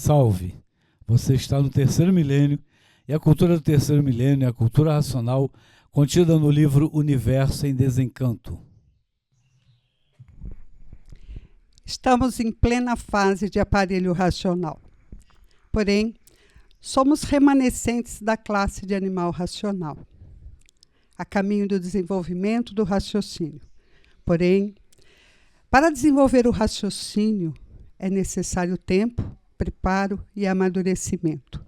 Salve! Você está no terceiro milênio e a cultura do terceiro milênio é a cultura racional contida no livro Universo em Desencanto. Estamos em plena fase de aparelho racional. Porém, somos remanescentes da classe de animal racional, a caminho do desenvolvimento do raciocínio. Porém, para desenvolver o raciocínio, é necessário tempo, preparo e amadurecimento.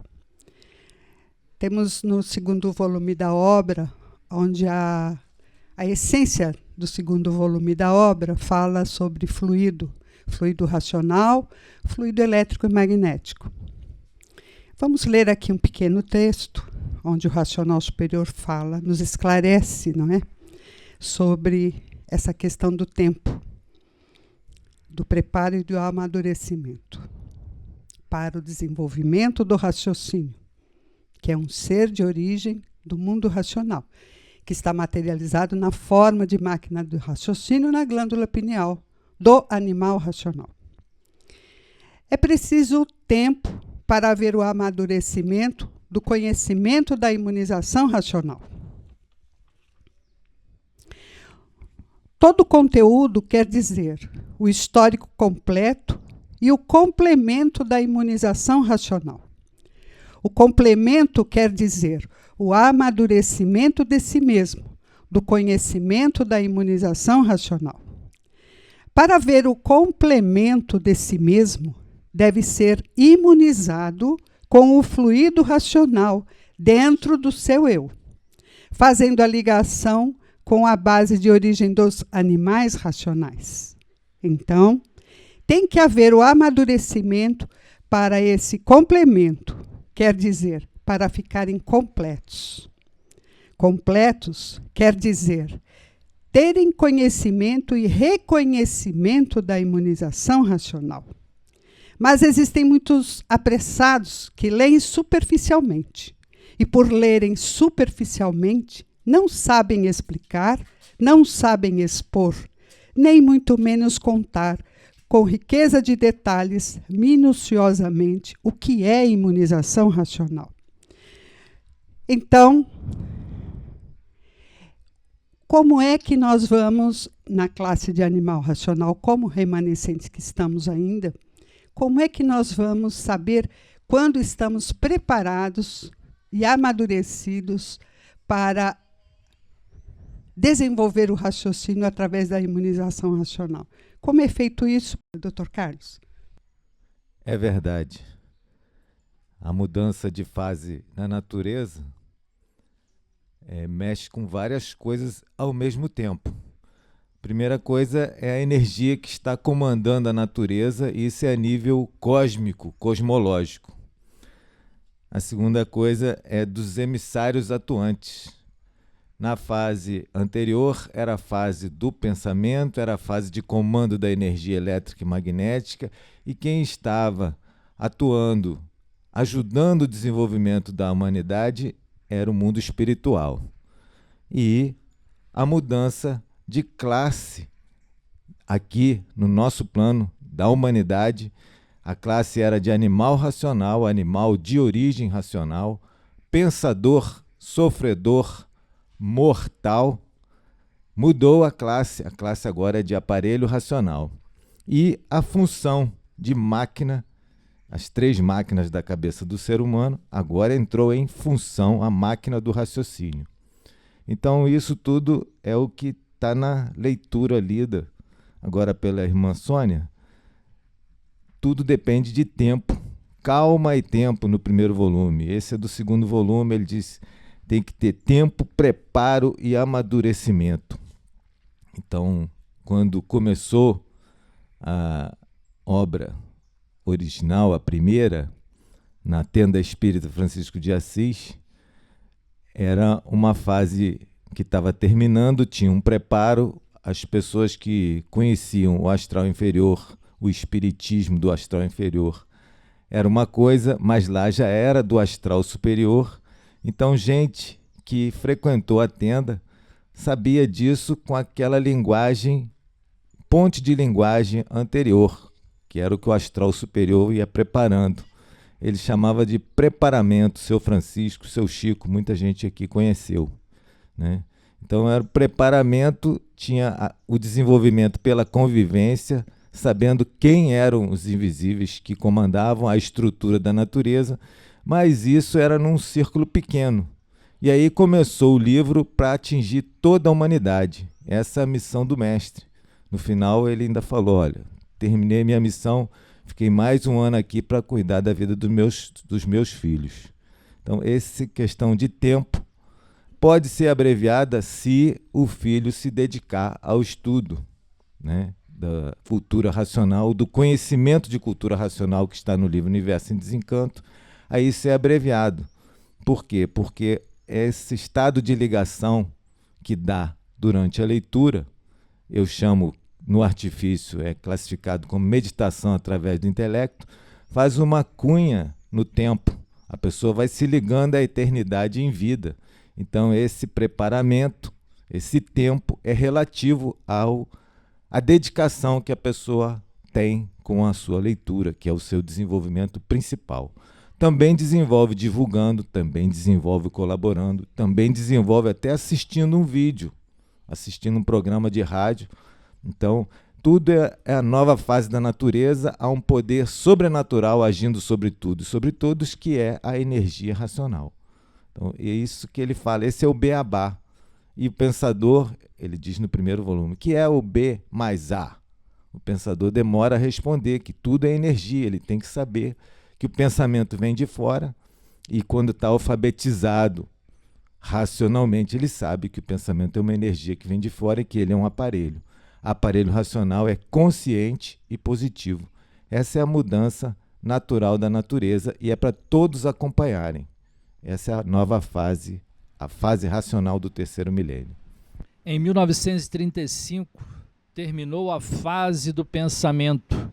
Temos no segundo volume da obra, onde a essência do segundo volume da obra fala sobre fluido racional, fluido elétrico e magnético. Vamos ler aqui um pequeno texto, onde o racional superior fala, nos esclarece, não é? Sobre essa questão do tempo, do preparo e do amadurecimento para o desenvolvimento do raciocínio, que é um ser de origem do mundo racional, que está materializado na forma de máquina do raciocínio na glândula pineal do animal racional. É preciso tempo para haver o amadurecimento do conhecimento da imunização racional. Todo conteúdo quer dizer o histórico completo e o complemento da imunização racional. O complemento quer dizer o amadurecimento de si mesmo, do conhecimento da imunização racional. Para ver o complemento de si mesmo, deve ser imunizado com o fluido racional dentro do seu eu, fazendo a ligação com a base de origem dos animais racionais. Então, tem que haver o amadurecimento para esse complemento, quer dizer, para ficarem completos. Completos quer dizer terem conhecimento e reconhecimento da imunização racional. Mas existem muitos apressados que leem superficialmente. E por lerem superficialmente, não sabem explicar, não sabem expor, nem muito menos contar, com riqueza de detalhes, minuciosamente, o que é imunização racional. Então, como é que nós vamos, na classe de animal racional, como remanescentes que estamos ainda, como é que nós vamos saber quando estamos preparados e amadurecidos para desenvolver o raciocínio através da imunização racional? Como é feito isso, Dr. Carlos? É verdade. A mudança de fase na natureza mexe com várias coisas ao mesmo tempo. Primeira coisa é a energia que está comandando a natureza, e isso é a nível cósmico, cosmológico. A segunda coisa é dos emissários atuantes. Na fase anterior era a fase do pensamento, era a fase de comando da energia elétrica e magnética, e quem estava atuando, ajudando o desenvolvimento da humanidade, era o mundo espiritual. E a mudança de classe aqui no nosso plano da humanidade, a classe era de animal racional, animal de origem racional, pensador, sofredor, mortal. Mudou a classe agora é de aparelho racional. E a função de máquina, as três máquinas da cabeça do ser humano, agora entrou em função a máquina do raciocínio. Então isso tudo é o que está na leitura lida agora pela irmã Sônia. Tudo depende de tempo, calma e tempo no primeiro volume. Esse é do segundo volume, ele diz tem que ter tempo, preparo e amadurecimento. Então, quando começou a obra original, a primeira, na Tenda Espírita Francisco de Assis, era uma fase que estava terminando, tinha um preparo, as pessoas que conheciam o astral inferior, o espiritismo do astral inferior, era uma coisa, mas lá já era do astral superior. Então, gente que frequentou a tenda sabia disso com aquela linguagem, ponte de linguagem anterior, que era o que o astral superior ia preparando ele chamava de preparamento, seu Francisco, seu Chico, muita gente aqui conheceu, né? Então era o preparamento, tinha o desenvolvimento pela convivência, sabendo quem eram os invisíveis que comandavam a estrutura da natureza, mas isso era num círculo pequeno. E aí começou o livro para atingir toda a humanidade. Essa é a missão do mestre. No final ele ainda falou, olha, terminei minha missão, fiquei mais um ano aqui para cuidar da vida dos meus filhos. Então, essa questão de tempo pode ser abreviada se o filho se dedicar ao estudo, né, da cultura racional, do conhecimento de cultura racional que está no livro Universo em Desencanto. Aí isso é abreviado. Por quê? Porque esse estado de ligação que dá durante a leitura, eu chamo no artifício, é classificado como meditação através do intelecto, faz uma cunha no tempo. A pessoa vai se ligando à eternidade em vida. Então, esse preparamento, esse tempo é relativo à dedicação que a pessoa tem com a sua leitura, que é o seu desenvolvimento principal. Também desenvolve divulgando, também desenvolve colaborando, também desenvolve até assistindo um vídeo, assistindo um programa de rádio. Então, tudo é a nova fase da natureza, há um poder sobrenatural agindo sobre tudo e sobre todos, que é a energia racional. Então, é isso que ele fala, esse é o beabá. E o pensador, ele diz no primeiro volume, que é o B mais A. O pensador demora a responder que tudo é energia, ele tem que saber que o pensamento vem de fora, e quando está alfabetizado racionalmente, ele sabe que o pensamento é uma energia que vem de fora e que ele é um aparelho. Aparelho racional é consciente e positivo. Essa é a mudança natural da natureza e é para todos acompanharem. Essa é a nova fase, a fase racional do terceiro milênio. Em 1935, terminou a fase do pensamento.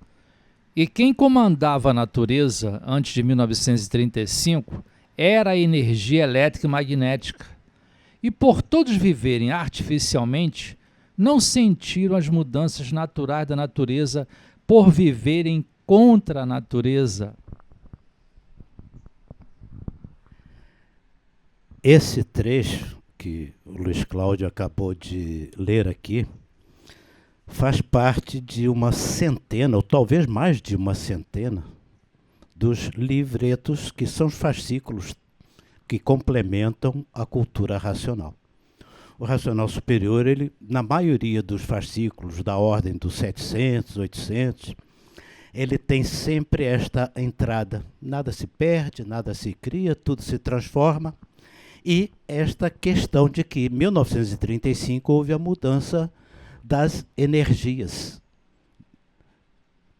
E quem comandava a natureza antes de 1935 era a energia elétrica e magnética. E por todos viverem artificialmente, não sentiram as mudanças naturais da natureza por viverem contra a natureza. Esse trecho que o Luiz Cláudio acabou de ler aqui faz parte de uma centena, ou talvez mais de uma centena, dos livretos que são os fascículos que complementam a cultura racional. O racional superior, ele, na maioria dos fascículos da ordem dos 700, 800, ele tem sempre esta entrada. Nada se perde, nada se cria, tudo se transforma. E esta questão de que em 1935 houve a mudança das energias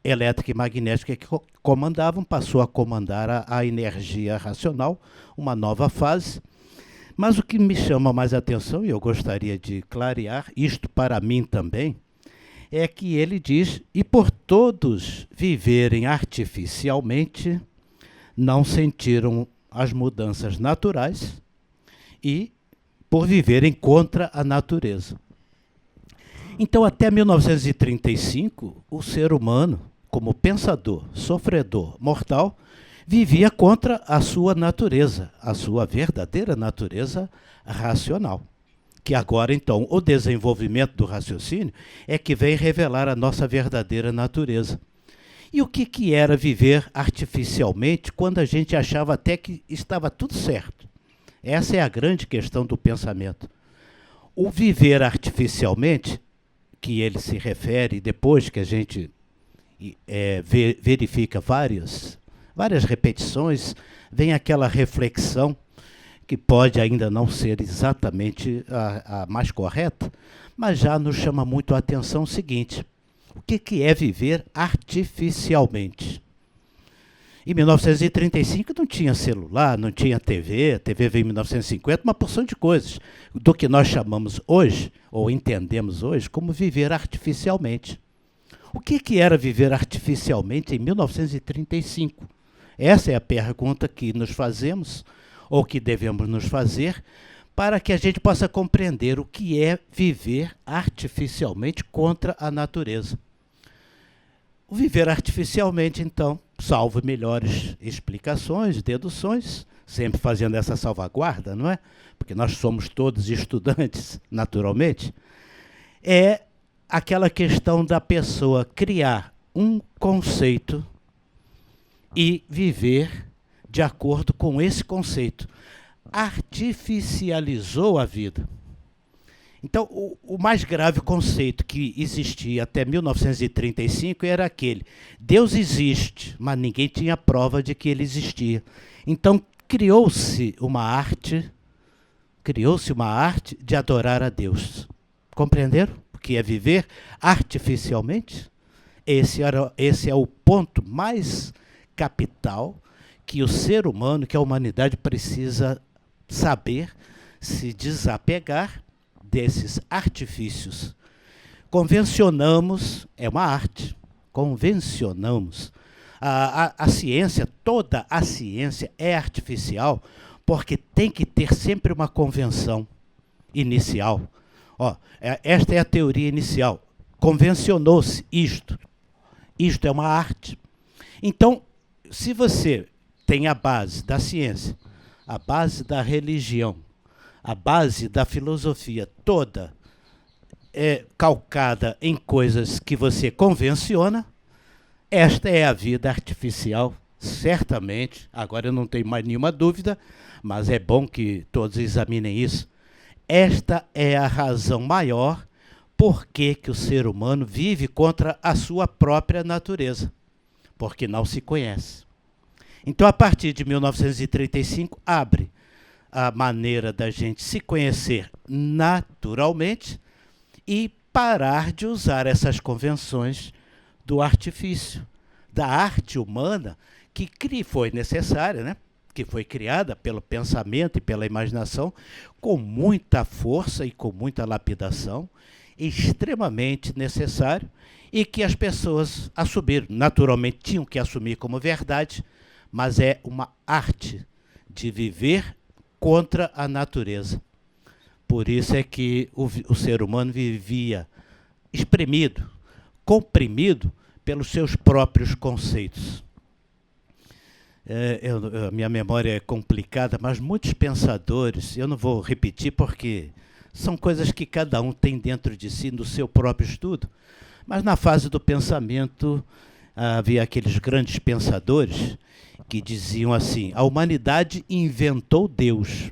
elétrica e magnética que comandavam, passou a comandar a energia racional, uma nova fase. Mas o que me chama mais atenção, e eu gostaria de clarear, isto para mim também, é que ele diz, e por todos viverem artificialmente, não sentiram as mudanças naturais e por viverem contra a natureza. Então, até 1935, o ser humano, como pensador, sofredor, mortal, vivia contra a sua natureza, a sua verdadeira natureza racional. Que agora, então, o desenvolvimento do raciocínio é que vem revelar a nossa verdadeira natureza. E o que era viver artificialmente quando a gente achava até que estava tudo certo? Essa é a grande questão do pensamento. O viver artificialmente, que ele se refere, depois que a gente verifica várias repetições, vem aquela reflexão que pode ainda não ser exatamente a mais correta, mas já nos chama muito a atenção o seguinte: o que é viver artificialmente? Em 1935 não tinha celular, não tinha TV, a TV veio em 1950, uma porção de coisas, do que nós chamamos hoje, ou entendemos hoje, como viver artificialmente. O que era viver artificialmente em 1935? Essa é a pergunta que nos fazemos, ou que devemos nos fazer, para que a gente possa compreender o que é viver artificialmente contra a natureza. O viver artificialmente, então, salvo melhores explicações, deduções, sempre fazendo essa salvaguarda, não é? Porque nós somos todos estudantes, naturalmente, é aquela questão da pessoa criar um conceito e viver de acordo com esse conceito. Artificializou a vida. Então, o mais grave conceito que existia até 1935 era aquele: Deus existe, mas ninguém tinha prova de que ele existia. Então, criou-se uma arte de adorar a Deus. Compreenderam o que é viver artificialmente? Esse é o ponto mais capital que o ser humano, que a humanidade precisa saber se desapegar desses artifícios. Convencionamos, é uma arte, convencionamos. A ciência, toda a ciência é artificial, porque tem que ter sempre uma convenção inicial. Esta é a teoria inicial. Convencionou-se isto. Isto é uma arte. Então, se você tem a base da ciência, a base da religião, a base da filosofia toda é calcada em coisas que você convenciona, esta é a vida artificial, certamente. Agora eu não tenho mais nenhuma dúvida, mas é bom que todos examinem isso. Esta é a razão maior por que o ser humano vive contra a sua própria natureza, porque não se conhece. Então, a partir de 1935, abre a maneira da gente se conhecer naturalmente e parar de usar essas convenções do artifício, da arte humana que foi necessária, né? Que foi criada pelo pensamento e pela imaginação, com muita força e com muita lapidação, extremamente necessário, e que as pessoas assumiram. Naturalmente tinham que assumir como verdade, mas é uma arte de viver contra a natureza. Por isso é que o ser humano vivia espremido, comprimido pelos seus próprios conceitos. A minha memória é complicada, mas muitos pensadores, eu não vou repetir porque são coisas que cada um tem dentro de si no seu próprio estudo, mas na fase do pensamento havia aqueles grandes pensadores que diziam assim: a humanidade inventou Deus.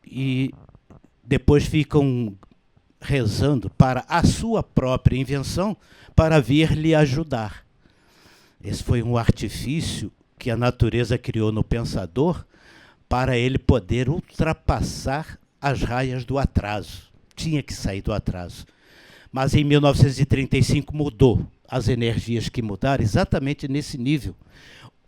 E depois ficam rezando para a sua própria invenção para vir lhe ajudar. Esse foi um artifício que a natureza criou no pensador para ele poder ultrapassar as raias do atraso. Tinha que sair do atraso. Mas em 1935 mudou. As energias que mudaram exatamente nesse nível.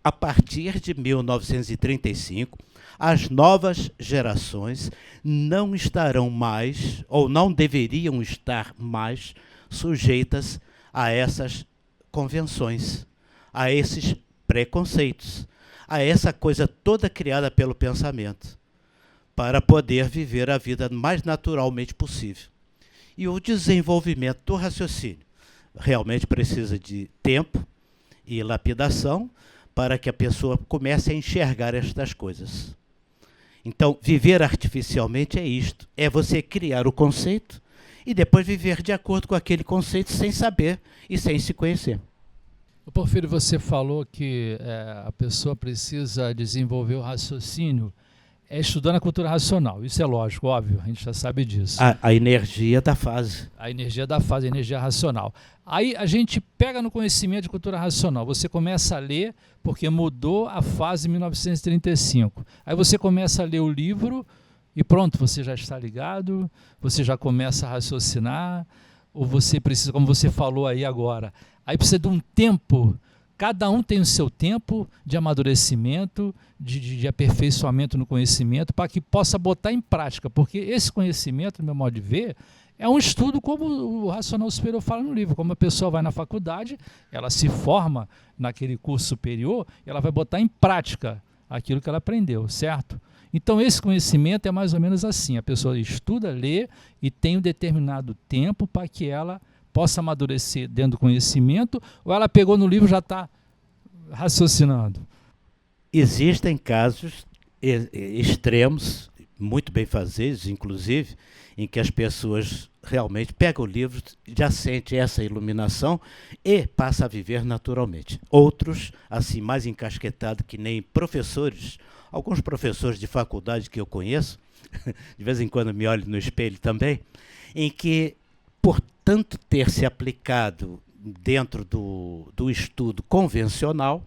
A partir de 1935, as novas gerações não estarão mais, ou não deveriam estar mais, sujeitas a essas convenções, a esses preconceitos, a essa coisa toda criada pelo pensamento, para poder viver a vida mais naturalmente possível. E o desenvolvimento do raciocínio realmente precisa de tempo e lapidação para que a pessoa comece a enxergar estas coisas. Então, viver artificialmente é isto, é você criar o conceito e depois viver de acordo com aquele conceito sem saber e sem se conhecer. Porfírio, você falou que a pessoa precisa desenvolver o raciocínio estudando a cultura racional. Isso é lógico, óbvio, a gente já sabe disso. A energia da fase. A energia da fase, a energia racional. Aí a gente pega no conhecimento de cultura racional, você começa a ler, porque mudou a fase em 1935. Aí você começa a ler o livro e pronto, você já está ligado, você já começa a raciocinar, ou você precisa, como você falou aí agora, aí precisa de um tempo. Cada um tem o seu tempo de amadurecimento, de aperfeiçoamento no conhecimento, para que possa botar em prática, porque esse conhecimento, no meu modo de ver, é um estudo como o Racional Superior fala no livro, como a pessoa vai na faculdade, ela se forma naquele curso superior, ela vai botar em prática aquilo que ela aprendeu, certo? Então esse conhecimento é mais ou menos assim, a pessoa estuda, lê e tem um determinado tempo para que ela possa amadurecer dentro do conhecimento, ou ela pegou no livro, já está raciocinando. Existem casos extremos, muito bem fazeres, inclusive, em que as pessoas realmente pegam o livro, já sentem essa iluminação e passam a viver naturalmente. Outros, assim, mais encasquetados, que nem professores, alguns professores de faculdade que eu conheço, de vez em quando me olho no espelho também, em que, por tanto ter se aplicado dentro do estudo convencional,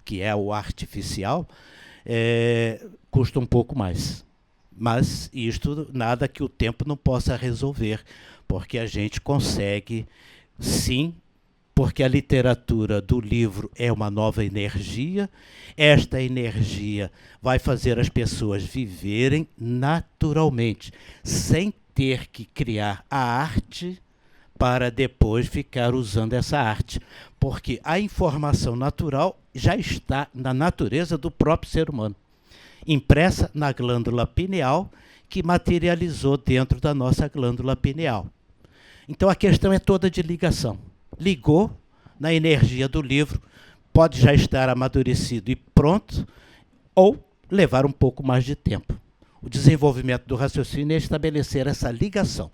que é o artificial, custa um pouco mais. Mas isto nada que o tempo não possa resolver, porque a gente consegue, sim, porque a literatura do livro é uma nova energia. Esta energia vai fazer as pessoas viverem naturalmente, sem ter que criar a arte para depois ficar usando essa arte. Porque a informação natural já está na natureza do próprio ser humano, impressa na glândula pineal, que materializou dentro da nossa glândula pineal. Então a questão é toda de ligação. Ligou na energia do livro, pode já estar amadurecido e pronto, ou levar um pouco mais de tempo. O desenvolvimento do raciocínio é estabelecer essa ligação.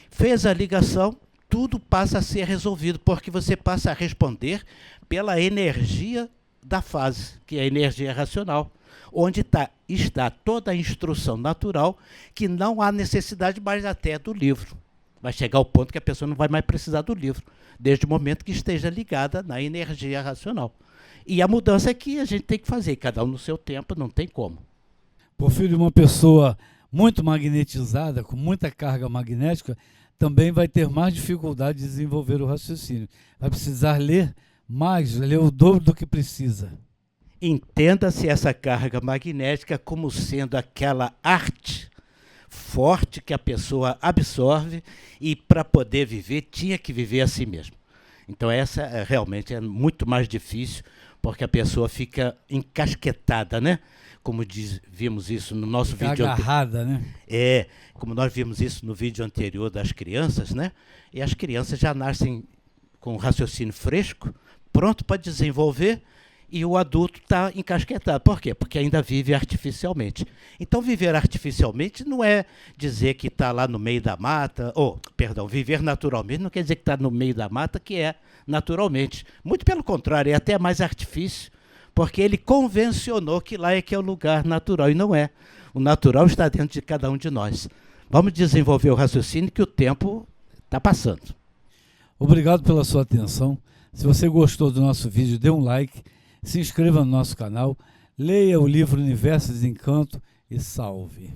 Fez a ligação, tudo passa a ser resolvido, porque você passa a responder pela energia da fase, que é a energia racional, onde está toda a instrução natural, que não há necessidade mais até do livro. Vai chegar ao ponto que a pessoa não vai mais precisar do livro, desde o momento que esteja ligada na energia racional. E a mudança é que a gente tem que fazer, cada um no seu tempo, não tem como. Porfírio, uma pessoa muito magnetizada, com muita carga magnética, também vai ter mais dificuldade de desenvolver o raciocínio. Vai precisar ler mais, ler o dobro do que precisa. Entenda-se essa carga magnética como sendo aquela arte forte que a pessoa absorve e, para poder viver, tinha que viver a si mesmo. Então essa realmente é muito mais difícil, porque a pessoa fica encasquetada, né? Como vimos isso no nosso vídeo agarrada, né? Como nós vimos isso no vídeo anterior das crianças, né? E as crianças já nascem com um raciocínio fresco, pronto para desenvolver, e o adulto está encasquetado. Por quê? Porque ainda vive artificialmente. Então, viver artificialmente não é dizer que está lá no meio da mata, viver naturalmente não quer dizer que está no meio da mata, que é naturalmente. Muito pelo contrário, é até mais artifício, porque ele convencionou que lá é que é o lugar natural, e não é. O natural está dentro de cada um de nós. Vamos desenvolver o raciocínio, que o tempo está passando. Obrigado pela sua atenção. Se você gostou do nosso vídeo, dê um like, se inscreva no nosso canal, leia o livro Universo e Desencanto e salve!